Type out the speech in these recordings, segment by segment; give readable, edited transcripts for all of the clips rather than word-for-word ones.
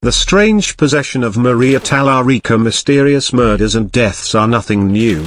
The strange possession of Maria Talarico. Mysterious murders and deaths are nothing new.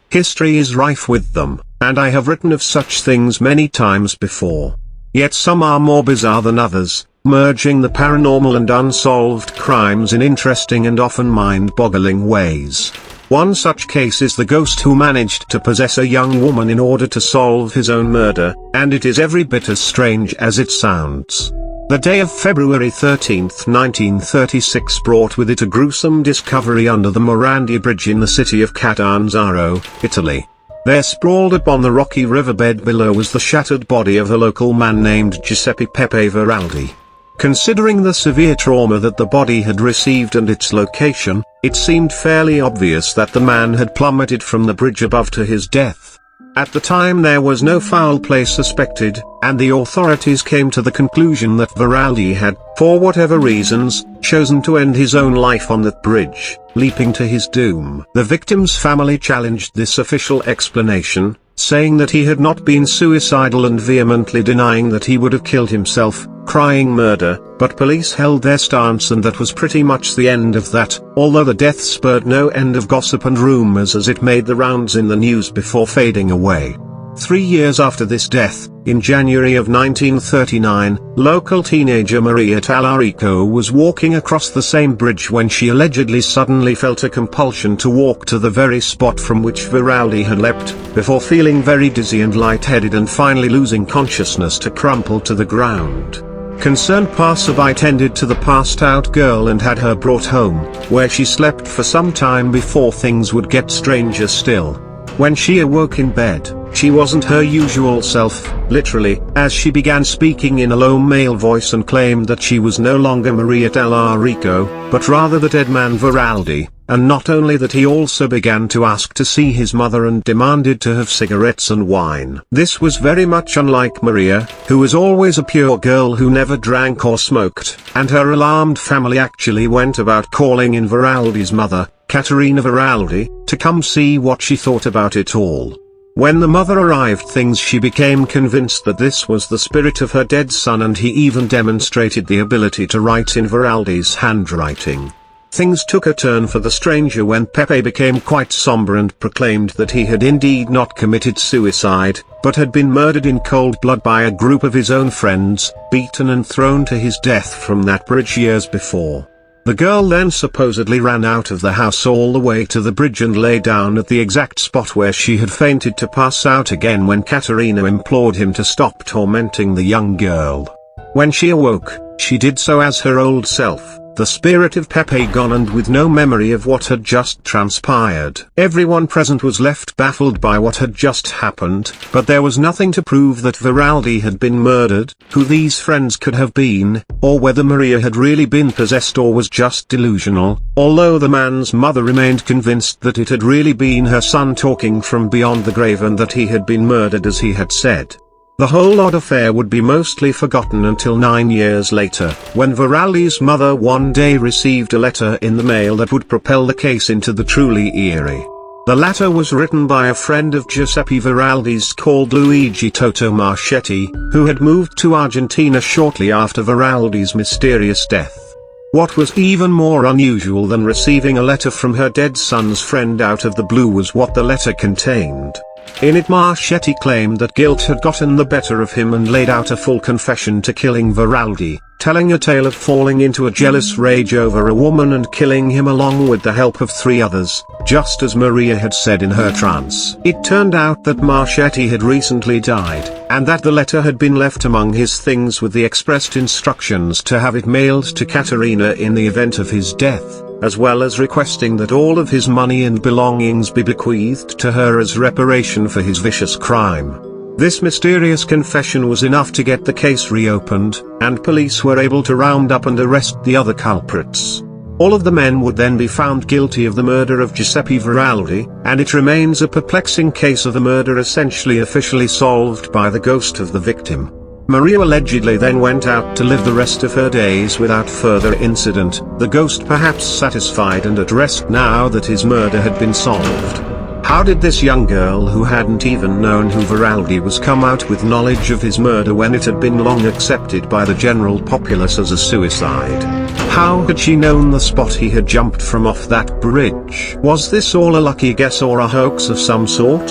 History is rife with them, and I have written of such things many times before. Yet some are more bizarre than others, merging the paranormal and unsolved crimes in interesting and often mind-boggling ways. One such case is the ghost who managed to possess a young woman in order to solve his own murder, and it is every bit as strange as it sounds. The day of February 13, 1936 brought with it a gruesome discovery under the Morandi bridge in the city of Catanzaro, Italy. There sprawled upon the rocky riverbed below was the shattered body of a local man named Giuseppe Pepe Veraldi. Considering the severe trauma that the body had received and its location, it seemed fairly obvious that the man had plummeted from the bridge above to his death. At the time there was no foul play suspected, and the authorities came to the conclusion that Veraldi had, for whatever reasons, chosen to end his own life on that bridge, leaping to his doom. The victim's family challenged this official explanation, saying that he had not been suicidal and vehemently denying that he would have killed himself, crying murder, but police held their stance and that was pretty much the end of that, although the death spurred no end of gossip and rumors as it made the rounds in the news before fading away. 3 years after this death, in January of 1939, local teenager Maria Talarico was walking across the same bridge when she allegedly suddenly felt a compulsion to walk to the very spot from which Veraldi had leapt, before feeling very dizzy and lightheaded and finally losing consciousness to crumple to the ground. Concerned passerby tended to the passed-out girl and had her brought home, where she slept for some time before things would get stranger still. When she awoke in bed, she wasn't her usual self, literally, as she began speaking in a low male voice and claimed that she was no longer Maria Talarico, but rather the dead man Veraldi, and not only that, he also began to ask to see his mother and demanded to have cigarettes and wine. This was very much unlike Maria, who was always a pure girl who never drank or smoked, and her alarmed family actually went about calling in Veraldi's mother, Caterina Veraldi, to come see what she thought about it all. When the mother arrived, she became convinced that this was the spirit of her dead son, and he even demonstrated the ability to write in Veraldi's handwriting. Things took a turn for the stranger when Pepe became quite somber and proclaimed that he had indeed not committed suicide, but had been murdered in cold blood by a group of his own friends, beaten and thrown to his death from that bridge years before. The girl then supposedly ran out of the house all the way to the bridge and lay down at the exact spot where she had fainted to pass out again when Caterina implored him to stop tormenting the young girl. When she awoke, she did so as her old self, the spirit of Pepe gone and with no memory of what had just transpired. Everyone present was left baffled by what had just happened, but there was nothing to prove that Veraldi had been murdered, who these friends could have been, or whether Maria had really been possessed or was just delusional, although the man's mother remained convinced that it had really been her son talking from beyond the grave and that he had been murdered as he had said. The whole odd affair would be mostly forgotten until 9 years later, when Veraldi's mother one day received a letter in the mail that would propel the case into the truly eerie. The latter was written by a friend of Giuseppe Veraldi's called Luigi Toto Marchetti, who had moved to Argentina shortly after Veraldi's mysterious death. What was even more unusual than receiving a letter from her dead son's friend out of the blue was what the letter contained. In it, Marchetti claimed that guilt had gotten the better of him and laid out a full confession to killing Veraldi, telling a tale of falling into a jealous rage over a woman and killing him along with the help of 3 others, just as Maria had said in her trance. It turned out that Marchetti had recently died, and that the letter had been left among his things with the expressed instructions to have it mailed to Caterina in the event of his death, as well as requesting that all of his money and belongings be bequeathed to her as reparation for his vicious crime. This mysterious confession was enough to get the case reopened, and police were able to round up and arrest the other culprits. All of the men would then be found guilty of the murder of Giuseppe Veraldi, and it remains a perplexing case of a murder essentially officially solved by the ghost of the victim. Maria allegedly then went out to live the rest of her days without further incident, the ghost perhaps satisfied and at rest now that his murder had been solved. How did this young girl who hadn't even known who Veraldi was come out with knowledge of his murder when it had been long accepted by the general populace as a suicide? How had she known the spot he had jumped from off that bridge? Was this all a lucky guess or a hoax of some sort?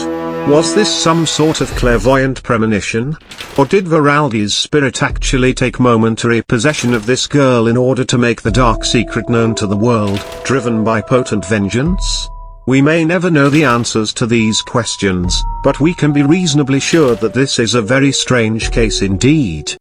Was this some sort of clairvoyant premonition? Or did Veraldi's spirit actually take momentary possession of this girl in order to make the dark secret known to the world, driven by potent vengeance? We may never know the answers to these questions, but we can be reasonably sure that this is a very strange case indeed.